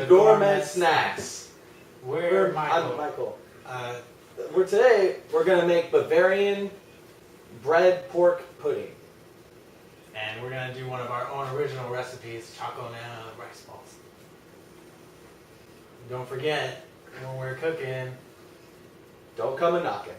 to Gormet Snacks. We're Michael. I'm Michael. Today we're going to make Bavarian bread pork pudding. And we're going to do one of our own original recipes, chocolate and rice balls. Don't forget, when we're cooking, don't come a knocking.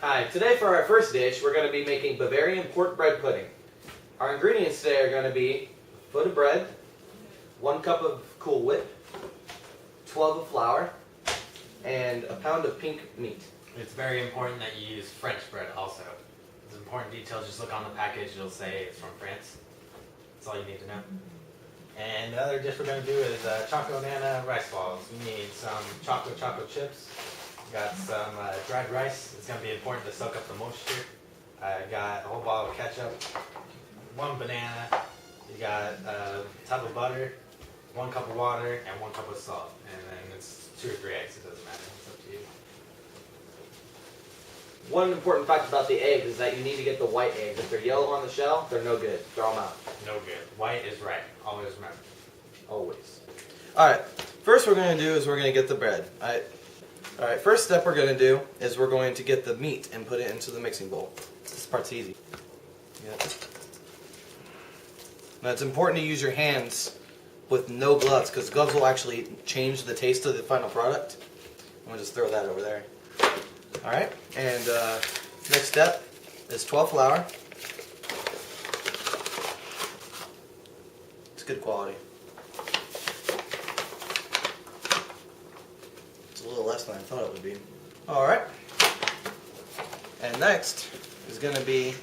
Hi, today for our first dish, we're going to be making Bavarian pork bread pudding. Our ingredients today are going to be a foot of bread, 1 cup of Cool Whip, 12 of flour, and a pound of pink meat. it's very important that you use French bread also. It's important details. Just look on the package, it'll say it's from France. That's all you need to know. And the other dish we're going to do is chocolate and rice balls. We need some chocolate chips. Got some dried rice. It's going to be important to soak up the moisture. I got a whole bottle of ketchup, 1 banana. You got a tub of butter, 1 cup of water, and 1 cup of salt. And then it's 2 or 3 eggs. It doesn't matter. It's up to you. One important fact about the eggs is that you need to get the white eggs. If they're yellow on the shell, they're no good. Throw them out. No good. White is right. Always remember. Always. Alright, first we're going to do is we're going to get the bread. Alright, first step we're going to do is we're going to get the meat and put it into the mixing bowl. This part's easy. Yep. Now it's important to use your hands with no gloves because gloves will actually change the taste of the final product. I'm going to just throw that over there. Alright, and next step is 12 flour. It's good quality. It's a little less than I thought it would be. Alright. And next is going to be...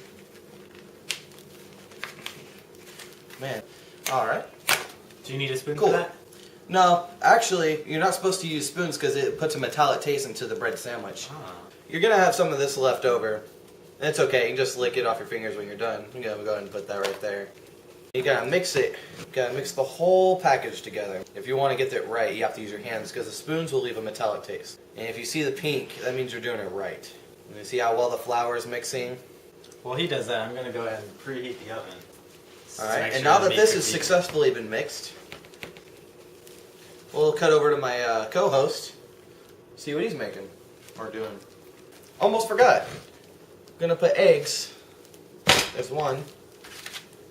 Man. Alright. Do you need a spoon Cool. for that? No, actually, you're not supposed to use spoons because it puts a metallic taste into the bread sandwich. Ah. You're going to have some of this left over. It's okay, you can just lick it off your fingers when you're done. You gotta go ahead and put that right there. You gotta mix it. You gotta mix the whole package together. If you want to get it right, you have to use your hands because the spoons will leave a metallic taste. And if you see the pink, that means you're doing it right. And you see how well the flour is mixing? While he does that, I'm going to go ahead and preheat the oven. Alright, and now that this has successfully been mixed, we'll cut over to my co-host, see what he's making, or doing. Almost forgot. Gonna put eggs as 1,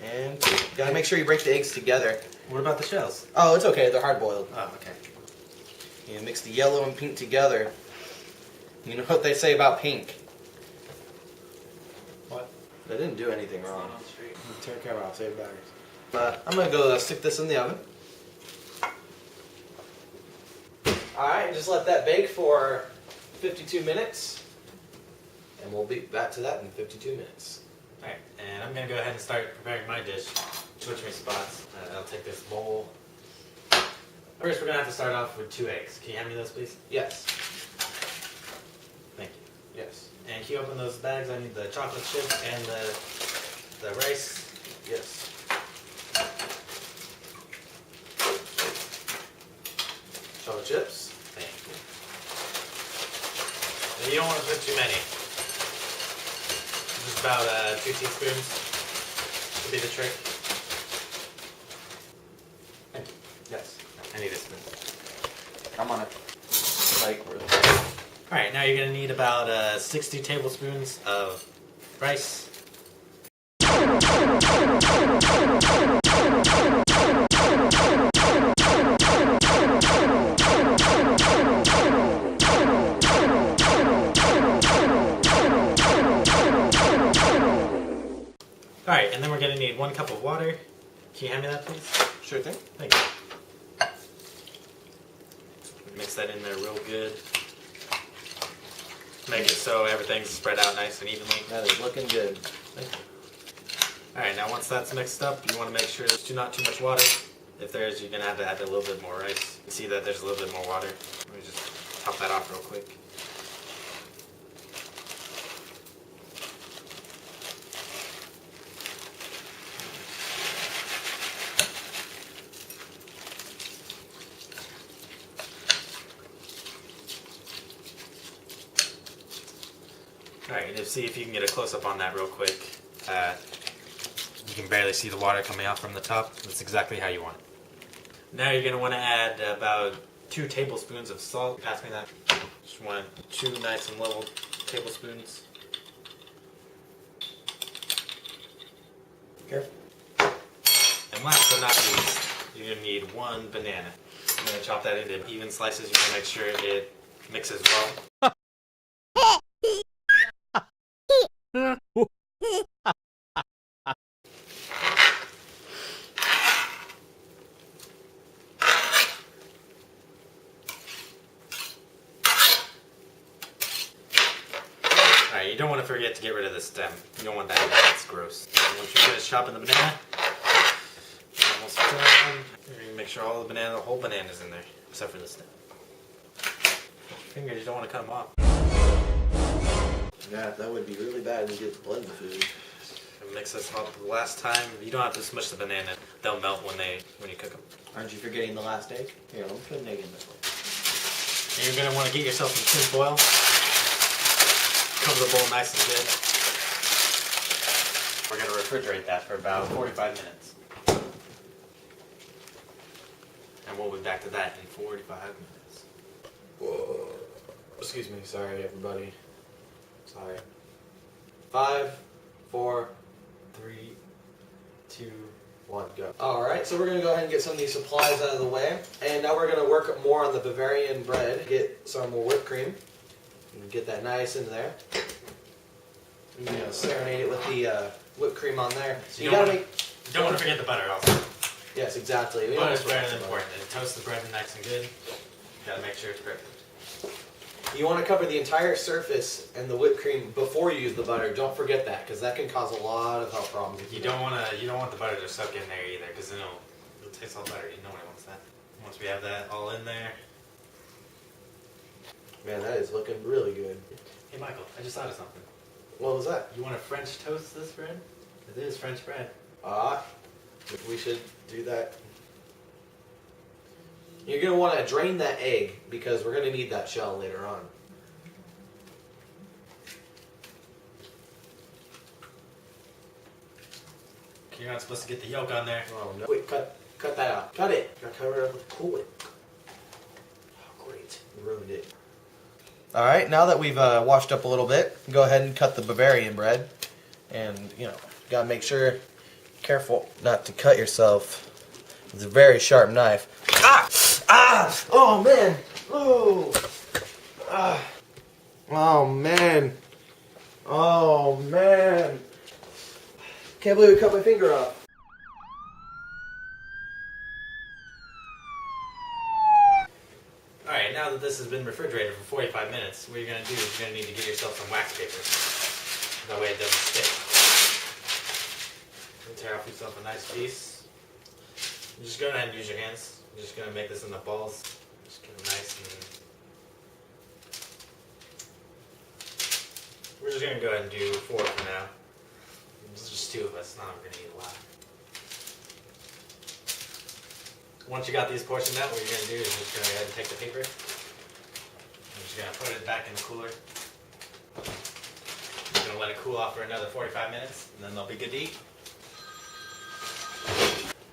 and gotta make sure you break the eggs together. What about the shells? Oh, it's okay, they're hard-boiled. Oh, okay. You mix the yellow and pink together. You know what they say about pink? What? They didn't do anything wrong. Turn the camera off, save batteries. I'm gonna go stick this in the oven. Alright, just let that bake for 52 minutes. And we'll be back to that in 52 minutes. Alright, and I'm going to go ahead and start preparing my dish. Switch me spots. I'll take this bowl. First, we're going to have to start off with 2 eggs. Can you hand me those, please? Yes. Thank you. Yes. And can you open those bags? I need the chocolate chips and the rice. Yes. Chocolate chips. Thank you. And you don't want to put too many. Just about 2 teaspoons should be the trick. Thank you. Yes. I need a spoon. I'm on it. Like, Alright, now you're going to need about 60 tablespoons of rice. Alright, and then we're going to need 1 cup of water. Can you hand me that, please? Sure thing. Thank you. Mix that in there real good. Make it so everything's spread out nice and evenly. That is looking good. Thank you. Alright, now once that's mixed up, you want to make sure there's not too much water. If there is, you're going to have to add a little bit more rice. You can see that there's a little bit more water. Let me just top that off real quick. Alright, let's see if you can get a close-up on that real quick. You can barely see the water coming out from the top. That's exactly how you want it. Now you're going to want to add about 2 tablespoons of salt. Pass me that. Just want 2 nice and level tablespoons. Careful. And last but not least, you're going to need 1 banana. I'm going to chop that into even slices. You want to make sure it mixes well. Alright, you don't want to forget to get rid of the stem. You don't want that, that's gross. And once you finish chopping the banana, almost done. You're going to make sure all the whole banana is in there, except for the stem. Fingers, you don't want to cut them off. Yeah, that would be really bad when you get to blend the food. And mix this up the last time. You don't have to smush the banana. They'll melt when you cook them. Aren't you forgetting the last egg? Here, let me put an egg in this one. And you're going to want to get yourself some tin foil. Cover the bowl nice and good. We're going to refrigerate that for about 45 minutes. And we'll be back to that in 45 minutes. Whoa. Excuse me, sorry everybody. Sorry. 5, 4, 3, 2, 1, go. Alright, so we're going to go ahead and get some of these supplies out of the way. And now we're going to work more on the Bavarian bread. Get some more whipped cream. And get that nice into there. And, serenade it with the whipped cream on there. So you don't want to forget the butter also. Yes, exactly. Butter's very important. It toasts the bread nice and good. You gotta make sure it's perfect. You want to cover the entire surface and the whipped cream before you use the butter. Don't forget that, because that can cause a lot of health problems. You don't want the butter to soak in there either, because then it'll taste all buttery. Nobody wants that. Once we have that all in there. Man, that is looking really good. Hey Michael, I just thought of something. What was that? You want to French toast this bread? It is French bread. We should do that. You're going to want to drain that egg because we're going to need that shell later on. You're not supposed to get the yolk on there. Oh no. Wait, cut that out. Cut it. Gotta cover it up with Cool Whip. Oh, great. You ruined it. Alright, now that we've washed up a little bit, go ahead and cut the Bavarian bread. And, gotta make sure, careful not to cut yourself. It's a very sharp knife. Ah! Ah! Oh, man! Oh! Ah! Oh, man! Oh, man! Can't believe I cut my finger off. Alright, now that this has been refrigerated for 45 minutes, what you're going to do is you're going to need to get yourself some wax paper. That way it doesn't stick. And tear off yourself a nice piece. You just go ahead and use your hands. You're just going to make this into balls. Just get them nice and... We're just going to go ahead and do 4 for now. There's just 2 of us, now we're going to eat a lot. Once you got these portioned out, what you're going to do is just go ahead and take the paper. I'm just going to put it back in the cooler. You're going to let it cool off for another 45 minutes, and then they'll be good to eat.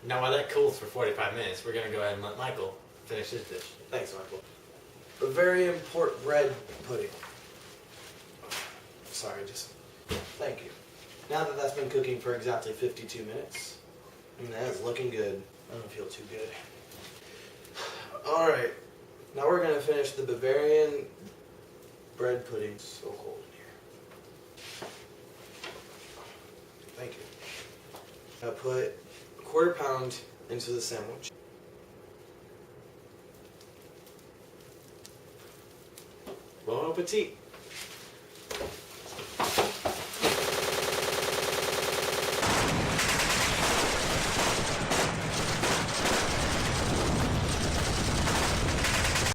Now while that cools for 45 minutes, we're going to go ahead and let Michael finish his dish. Thanks, Michael. Bavarian pork bread pudding. Sorry, thank you. Now that that's been cooking for exactly 52 minutes, and that is looking good. I don't feel too good. Alright, now we're going to finish the Bavarian bread pudding. It's so cold in here. Thank you. I put a 1/4 pound into the sandwich. Bon appetit!